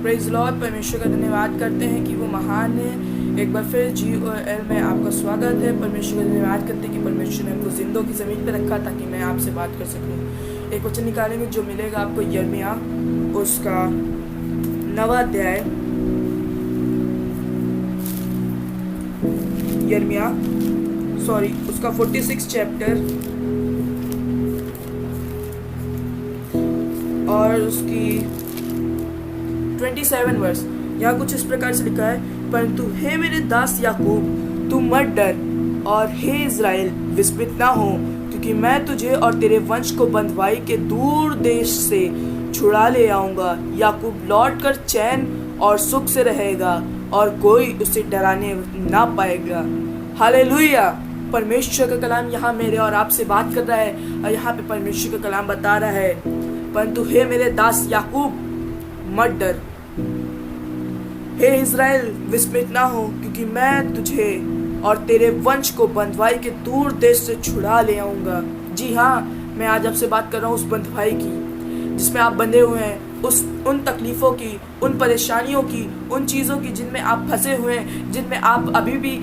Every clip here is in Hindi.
Praise Lord. परमेश्वर का धन्यवाद करते हैं कि वो महान है। एक बार फिर GOL में आपका स्वागत है। परमेश्वर का धन्यवाद करते हैं कि परमेश्वर ने हमको जिंदों की ज़मीन पर रखा ताकि मैं आपसे बात कर सकूं। एक वचन निकालेंगे जो मिलेगा आपको यिर्मयाह उसका 9वां अध्याय, उसका 46 चैप्टर और उसकी 27 वर्ष। यहाँ कुछ इस प्रकार से लिखा है, परंतु हे मेरे दास याकूब, तू मत डर, और हे इज़राइल विस्मित ना हो, क्योंकि मैं तुझे और तेरे वंश को बंधुआई के दूर देश से छुड़ा ले आऊंगा। याकूब लौट कर चैन और सुख से रहेगा और कोई उसे डराने ना पाएगा। हालेलुया। परमेश्वर का कलाम यहाँ मेरे और आपसे बात कर रहा है, और यहाँ पे परमेश्वर का कलाम बता रहा है, परंतु हे मेरे दास याकूब मत डर, हे इज़राइल विस्मित ना हो, क्योंकि मैं तुझे और तेरे वंश को बंधुआई के दूर देश से छुड़ा ले आऊंगा। जी हाँ, मैं आज आपसे बात कर रहा हूँ उस बंधुआई की जिसमें आप बंधे हुए हैं, उन तकलीफ़ों की, उन परेशानियों की, उन चीज़ों की जिनमें आप फंसे हुए हैं, जिनमें आप अभी भी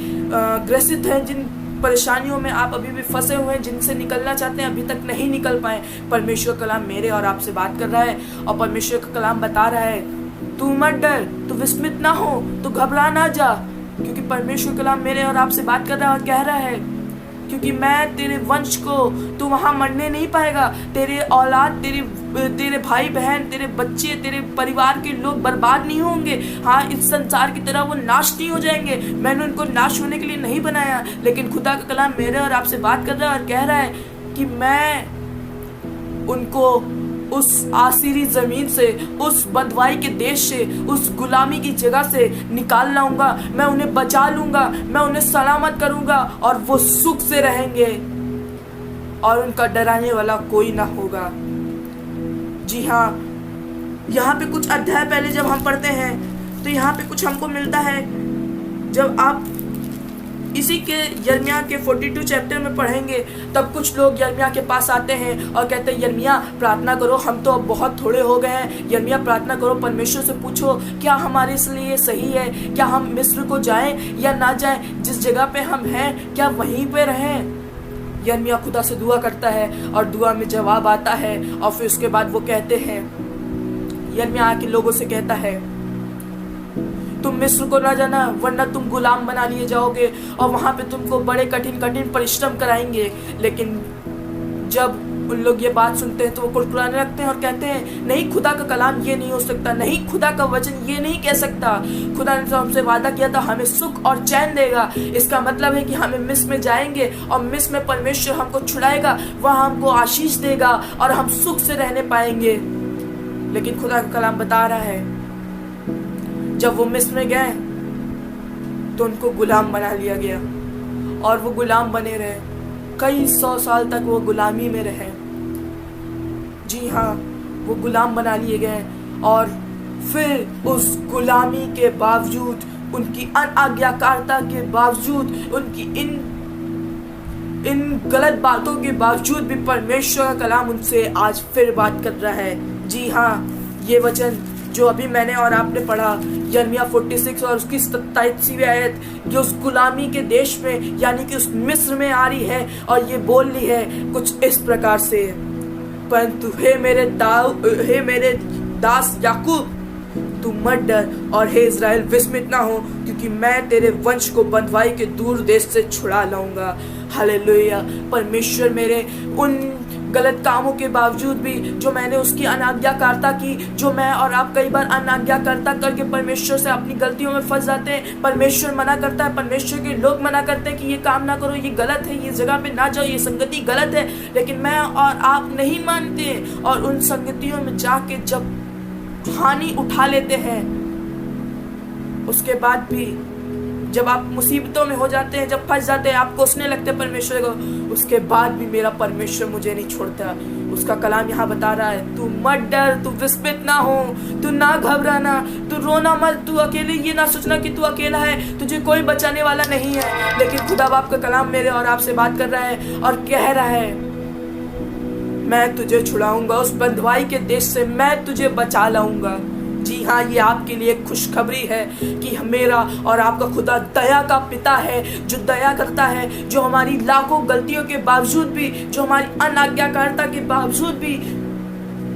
ग्रसित हैं, जिन परेशानियों में आप अभी भी फंसे हुए हैं, जिनसे निकलना चाहते हैं, अभी तक नहीं निकल पाए। परमेश्वर का कलाम मेरे और आपसे बात कर रहा है, और परमेश्वर का कलाम बता रहा है, तू मत डर, तू विस्मित ना हो, तू घबरा ना जा, क्योंकि परमेश्वर का कलाम मेरे और आपसे बात कर रहा है और कह रहा है, क्योंकि मैं तेरे वंश को, तू वहां मरने नहीं पाएगा। तेरे औलाद, तेरे भाई बहन, तेरे बच्चे, तेरे परिवार के लोग बर्बाद नहीं होंगे। हाँ, इस संसार की तरह वो नाश नहीं हो जाएंगे। मैंने उनको नाश होने के लिए नहीं बनाया, लेकिन खुदा का कलाम मेरे और आपसे बात कर रहा है और कह रहा है कि मैं उनको उस आसिरी जमीन से, उस बंधुआई के देश से, उस गुलामी की जगह से निकाल लाऊंगा। मैं उन्हें बचा लूंगा, मैं उन्हें सलामत करूंगा, और वो सुख से रहेंगे और उनका डराने वाला कोई ना होगा। जी हाँ, यहाँ पे कुछ अध्याय पहले जब हम पढ़ते हैं तो यहाँ पे कुछ हमको मिलता है। जब आप इसी के यिर्मयाह के 42 चैप्टर में पढ़ेंगे, तब कुछ लोग यिर्मयाह के पास आते हैं और कहते हैं, यिर्मयाह प्रार्थना करो, हम तो अब बहुत थोड़े हो गए हैं। यिर्मयाह प्रार्थना करो, परमेश्वर से पूछो क्या हमारे लिए सही है, क्या हम मिस्र को जाएं या ना जाएं, जिस जगह पे हम हैं क्या वहीं पे रहें। यिर्मयाह खुदा से दुआ करता है और दुआ में जवाब आता है, और फिर उसके बाद वो कहते हैं, यिर्मयाह के लोगों से कहता है, तुम मिस्र को ना जाना, वरना तुम गुलाम बना लिए जाओगे और वहां पे तुमको बड़े कठिन परिश्रम कराएंगे। लेकिन जब उन लोग ये बात सुनते हैं तो वो कुड़कुड़ाने लगते हैं और कहते हैं, नहीं, खुदा का कलाम ये नहीं हो सकता, नहीं, खुदा का वचन ये नहीं कह सकता। खुदा ने तो हमसे वादा किया था हमें सुख और चैन देगा। इसका मतलब है कि हमें मिस्र में जाएंगे और मिस्र में परमेश्वर हमको छुड़ाएगा, वह हमको आशीष देगा और हम सुख से रहने पाएंगे। लेकिन खुदा का कलाम बता रहा है, जब वो मिस्र में गए तो उनको गुलाम बना लिया गया, और वो गुलाम बने रहे, कई 100 साल तक वो गुलामी में रहे। जी हाँ, वो गुलाम बना लिए गए, और फिर उस गुलामी के बावजूद, उनकी अनाज्ञाकारिता के बावजूद, उनकी इन गलत बातों के बावजूद भी परमेश्वर का कलाम उनसे आज फिर बात कर रहा है। जी हाँ, ये वचन जो अभी मैंने और आपने पढ़ा, यिर्मयाह 46 और उसकी 27वीं आयत, जो उस गुलामी के देश में यानी कि उस मिस्र में आ रही है, और ये बोल रही है कुछ इस प्रकार से, परंतु हे मेरे दास याकूब, तू मत डर, और हे इज़राइल विस्मित ना हो, क्योंकि मैं तेरे वंश को बंधुआई के दूर देश से छुड़ा लाऊंगा। हालेलुया। परमेश्वर मेरे उन गलत कामों के बावजूद भी, जो मैंने उसकी अनाज्ञाकारिता की, जो मैं और आप कई बार अनाज्ञाकारिता करके परमेश्वर से अपनी गलतियों में फंस जाते हैं। परमेश्वर मना करता है, परमेश्वर के लोग मना करते हैं कि ये काम ना करो, ये गलत है, ये जगह पे ना जाओ, ये संगति गलत है, लेकिन मैं और आप नहीं मानते, और उन संगतियों में जाके जब हानि उठा लेते हैं, उसके बाद भी जब आप मुसीबतों में हो जाते हैं, जब फंस जाते हैं, आप कोसने लगते हैं परमेश्वर को, उसके बाद भी मेरा परमेश्वर मुझे नहीं छोड़ता। उसका कलाम यहाँ बता रहा है, तू मत डर, तू विस्मित ना हो, तू ना घबराना, तू रोना मत, तू अकेले ये ना सोचना कि तू अकेला है, तुझे कोई बचाने वाला नहीं है। लेकिन खुदा बाप का कलाम मेरे और आपसे बात कर रहा है और कह रहा है, मैं तुझे छुड़ाऊंगा उस बंधुआई के देश से, मैं तुझे बचा लाऊंगा। जी हाँ, ये आपके लिए एक खुशखबरी है कि मेरा और आपका खुदा दया का पिता है, जो दया करता है, जो हमारी लाखों गलतियों के बावजूद भी, जो हमारी अनाज्ञाकारिता के बावजूद भी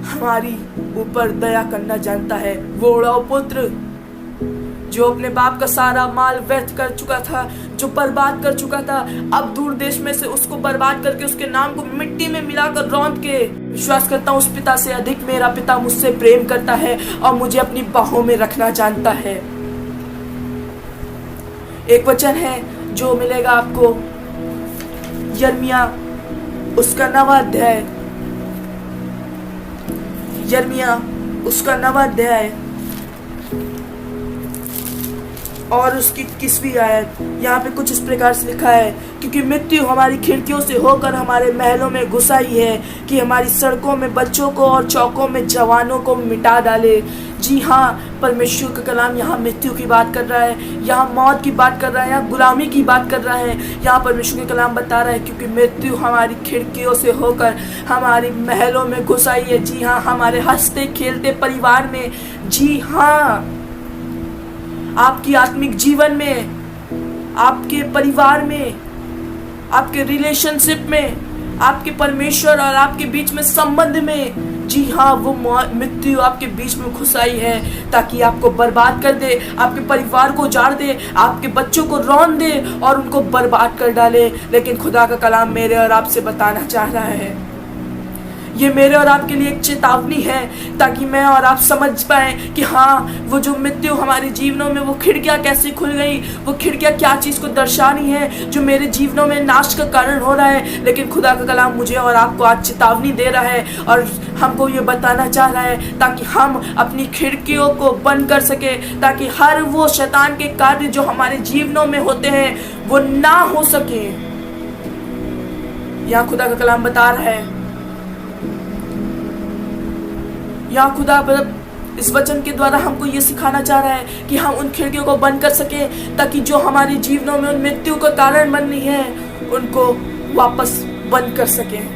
हमारी ऊपर दया करना जानता है। वो उड़ाऊ पुत्र जो अपने बाप का सारा माल व्यर्थ कर चुका था, जो बर्बाद कर चुका था, अब दूर देश में से उसको बर्बाद करके उसके नाम को मिट्टी में मिलाकर रौंद के, विश्वास करता हूँ उस पिता से अधिक मेरा पिता मुझसे प्रेम करता है और मुझे अपनी बाहों में रखना जानता है। एक वचन है जो मिलेगा आपको, यिर्मयाह उसका 9वां अध्याय, यिर्मयाह उसका 9वां अध्याय और उसकी 21वीं आयत। यहाँ पे कुछ इस प्रकार से लिखा है, क्योंकि मृत्यु हमारी खिड़कियों से होकर हमारे महलों में घुस आई है कि हमारी सड़कों में बच्चों को और चौकों में जवानों को मिटा डाले। जी हाँ, परमेश्वर का कलाम यहाँ मृत्यु की बात कर रहा है, यहाँ मौत की बात कर रहा है, यहाँ गुलामी की बात कर रहा है। यहाँ परमेश्वर का कलाम बता रहा है, क्योंकि मृत्यु हमारी खिड़कियों से होकर हमारी महलों में घुस आई है। जी हाँ, हमारे हंसते खेलते परिवार में, जी हाँ, आपकी आत्मिक जीवन में, आपके परिवार में, आपके रिलेशनशिप में, आपके परमेश्वर और आपके बीच में संबंध में, जी हाँ, वो मृत्यु आपके बीच में घुस आई है ताकि आपको बर्बाद कर दे, आपके परिवार को उजाड़ दे, आपके बच्चों को रौंद दे और उनको बर्बाद कर डाले। लेकिन खुदा का कलाम मेरे और आपसे बताना चाह रहा है, ये मेरे और आपके लिए एक चेतावनी है ताकि मैं और आप समझ पाए कि हाँ, वो जो मृत्यु हमारे जीवनों में, वो खिड़कियाँ कैसे खुल गई, वो खिड़कियाँ क्या चीज़ को दर्शा रही हैं जो मेरे जीवनों में नाश का कारण हो रहा है। लेकिन खुदा का कलाम मुझे और आपको आज चेतावनी दे रहा है और हमको ये बताना चाह रहा है ताकि हम अपनी खिड़कियों को बंद कर सके, ताकि हर वो शैतान के कार्य जो हमारे जीवनों में होते हैं वो ना हो सके। यहाँ खुदा का कलाम बता रहा है, यहाँ खुदा इस वचन के द्वारा हमको ये सिखाना चाह रहा है कि हम उन खिड़कियों को बंद कर सके ताकि जो हमारे जीवनों में उन मृत्यु का कारण बन रही है उनको वापस बंद कर सके।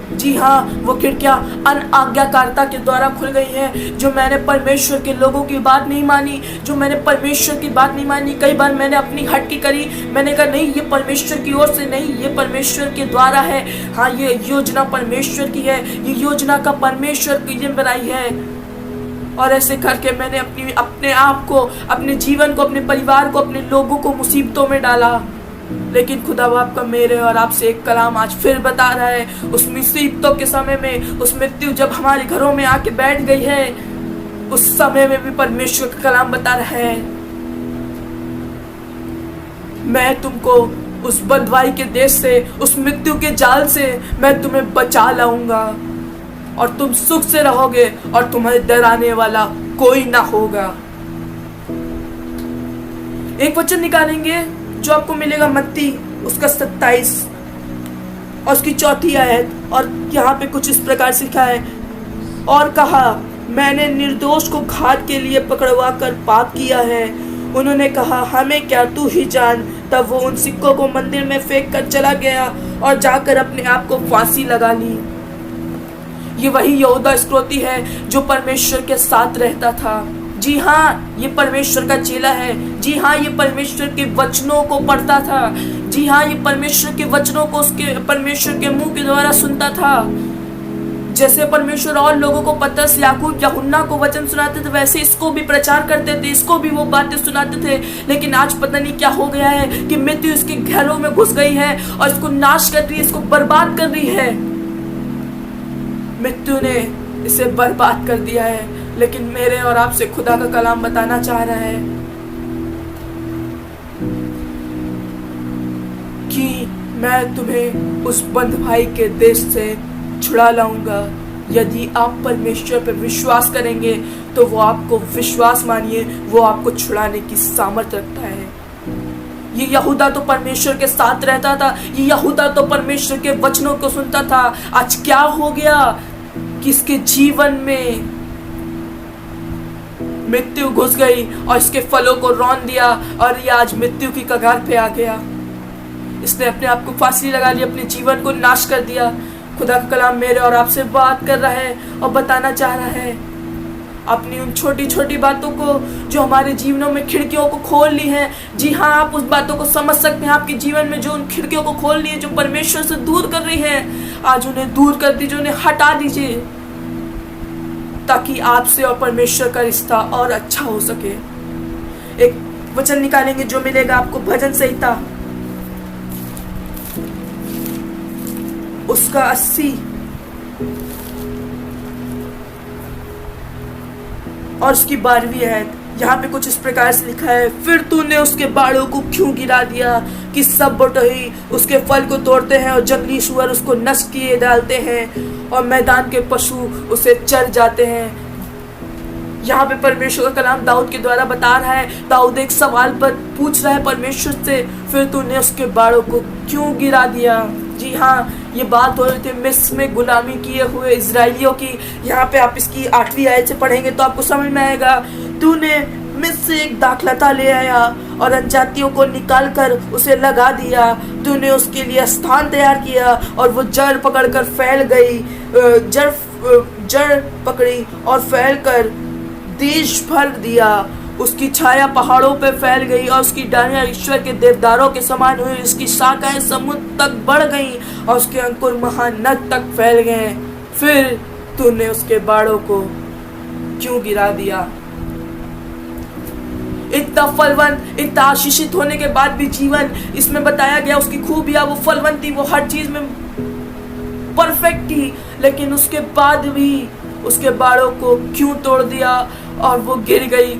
जी हाँ, वो खिड़कियाँ अनाज्ञाकारिता के द्वारा खुल गई हैं, जो मैंने परमेश्वर के लोगों की बात नहीं मानी, जो मैंने परमेश्वर की बात नहीं मानी। कई बार मैंने अपनी हटकी करी, मैंने कहा नहीं, ये परमेश्वर की ओर से नहीं, ये परमेश्वर के द्वारा है। हाँ, ये योजना परमेश्वर की है, ये योजना का परमेश्वर की बनाई है। और ऐसे करके मैंने अपने आप को, अपने जीवन को, अपने परिवार को, अपने लोगों को मुसीबतों में डाला। लेकिन खुदा बाप का मेरे और आपसे एक कलाम आज फिर बता रहा है, उस मुसीबतों के समय में, उस मृत्यु जब हमारे घरों में आके बैठ गई है, उस समय में भी परमेश्वर का कलाम बता रहा है, मैं तुमको उस बंधुआई के देश से, उस मृत्यु के जाल से मैं तुम्हें बचा लाऊंगा और तुम सुख से रहोगे और तुम्हें डराने वाला कोई ना होगा। एक वचन निकालेंगे जो आपको मिलेगा मत्ती उसका 27 और उसकी 4थी आयत, और यहाँ पे कुछ इस प्रकार से लिखा है, और कहा, मैंने निर्दोष को घात के लिए पकड़वा कर पाप किया है। उन्होंने कहा, हमें क्या, तू ही जान। तब वो उन सिक्कों को मंदिर में फेंक कर चला गया और जाकर अपने आप को फांसी लगा ली। ये वही यहूदा इस्करियोती है जो परमेश्वर के साथ रहता था। जी हाँ, ये परमेश्वर का चेला है। जी हाँ, ये परमेश्वर के वचनों को पढ़ता था। जी हाँ, ये परमेश्वर के वचनों को उसके परमेश्वर के मुंह के द्वारा सुनता था। जैसे परमेश्वर और लोगों को पतरस, याकूब, यूहन्ना को वचन सुनाते थे, वैसे इसको भी प्रचार करते थे, इसको भी वो बातें सुनाते थे। लेकिन आज पता नहीं क्या हो गया है कि मृत्यु इसके घरों में घुस गई है और इसको नाश कर रही है, इसको बर्बाद कर रही है। मृत्यु ने इसे बर्बाद कर दिया है। लेकिन मेरे और आपसे खुदा का कलाम बताना चाह रहा है कि मैं तुम्हें उस बंधुआई के देश से छुड़ा लाऊंगा। यदि आप परमेश्वर पर विश्वास करेंगे तो वो आपको, विश्वास मानिए, वो आपको छुड़ाने की सामर्थ्य रखता है। ये यहूदा तो परमेश्वर के साथ रहता था, ये यहूदा तो परमेश्वर के वचनों को सुनता था। आज क्या हो गया कि इसके जीवन में मृत्यु घुस गई और इसके फलों को रौंद दिया और ये आज मृत्यु की कगार पे आ गया। इसने अपने आप को फांसी लगा ली, अपने जीवन को नाश कर दिया। खुदा का कलाम मेरे और आपसे बात कर रहा है और बताना चाह रहा है, अपनी उन छोटी छोटी बातों को जो हमारे जीवनों में खिड़कियों को खोल ली है। जी हाँ, आप उस बातों को समझ सकते हैं। आपके जीवन में जो उन खिड़कियों को खोल ली है जो परमेश्वर से दूर कर रही है, आज उन्हें दूर कर दीजिए, उन्हें हटा दीजिए, ताकि आपसे और परमेश्वर का रिश्ता और अच्छा हो सके। एक वचन निकालेंगे जो मिलेगा आपको भजन संहिता उसका 80 और उसकी 12वीं आयत। यहाँ पे कुछ इस प्रकार से लिखा है, फिर तूने उसके बाड़ों को क्यों गिरा दिया कि सब बटोही उसके फल को तोड़ते हैं और जंगली सुअर उसको नष्ट किए डालते हैं और मैदान के पशु उसे चर जाते हैं। यहाँ पे परमेश्वर का कलाम दाऊद के द्वारा बता रहा है। दाऊद एक सवाल पर पूछ रहा है परमेश्वर से, फिर तूने उसके बाड़ों को क्यों गिरा दिया। जी हाँ, ये बात हो रही थी मिस्र में गुलामी किए हुए इजराइलियों की। यहाँ पे आप इसकी 8वीं आयत से पढ़ेंगे तो आपको समझ में आएगा। तूने मिस्र से एक दाखलता ले आया और अनजातियों को निकाल कर उसे लगा दिया। तूने उसके लिए स्थान तैयार किया और वो जड़ पकड़कर फैल गई, जड़ पकड़ी और फैल कर देश भर दिया। उसकी छाया पहाड़ों पे फैल गई और उसकी डालियां ईश्वर के देवदारों के समान हुई। उसकी शाखाएं समुद्र तक बढ़ गईं और उसके अंकुर महानद तक फैल गए। फिर तूने उसके बाड़ों को क्यों गिरा दिया। इतना फलवंत, इतना आशीषित होने के बाद भी जीवन इसमें बताया गया, उसकी खूबियां, वो फलवंत थी, वो हर चीज में परफेक्ट थी, लेकिन उसके बाद भी उसके बाड़ों को क्यों तोड़ दिया और वो गिर गई,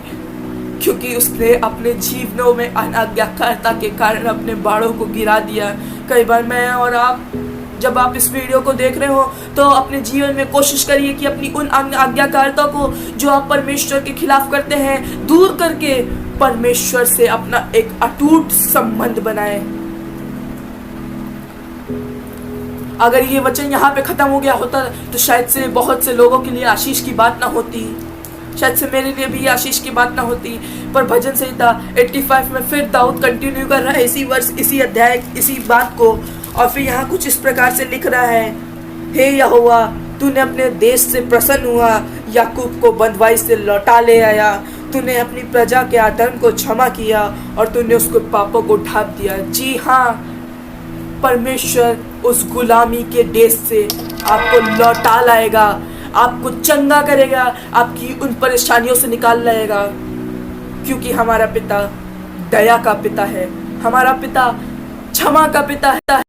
क्योंकि उसने अपने जीवनों में अनाज्ञाकारिता के कारण अपने बाड़ों को गिरा दिया। कई बार मैं और आप, जब आप इस वीडियो को देख रहे हो तो अपने जीवन में कोशिश करिए कि अपनी उन आज्ञाकारिता को जो आप परमेश्वर के खिलाफ करते हैं दूर करके परमेश्वर से अपना एक अटूट संबंध बनाए। अगर ये वचन यहाँ पे खत्म हो गया होता तो शायद से बहुत से लोगों के लिए आशीष की बात ना होती, शायद से मेरे लिए भी आशीष की बात ना होती। पर भजन संहिता 85 में फिर दाऊद कंटिन्यू कर रहा है इसी वर्ष, इसी अध्याय, इसी बात को। और फिर यहाँ कुछ इस प्रकार से लिख रहा है, हे यहोवा, तूने अपने देश से प्रसन्न हुआ, याकूब को बंधुआई से लौटा ले आया। तूने अपनी प्रजा के अधर्म को क्षमा किया और तूने उसके पापों को ढांप दिया। जी हाँ, परमेश्वर उस गुलामी के देश से आपको लौटा लाएगा, आपको चंगा करेगा, आपकी उन परेशानियों से निकाल लाएगा, क्योंकि हमारा पिता दया का पिता है, हमारा पिता क्षमा का पिता है।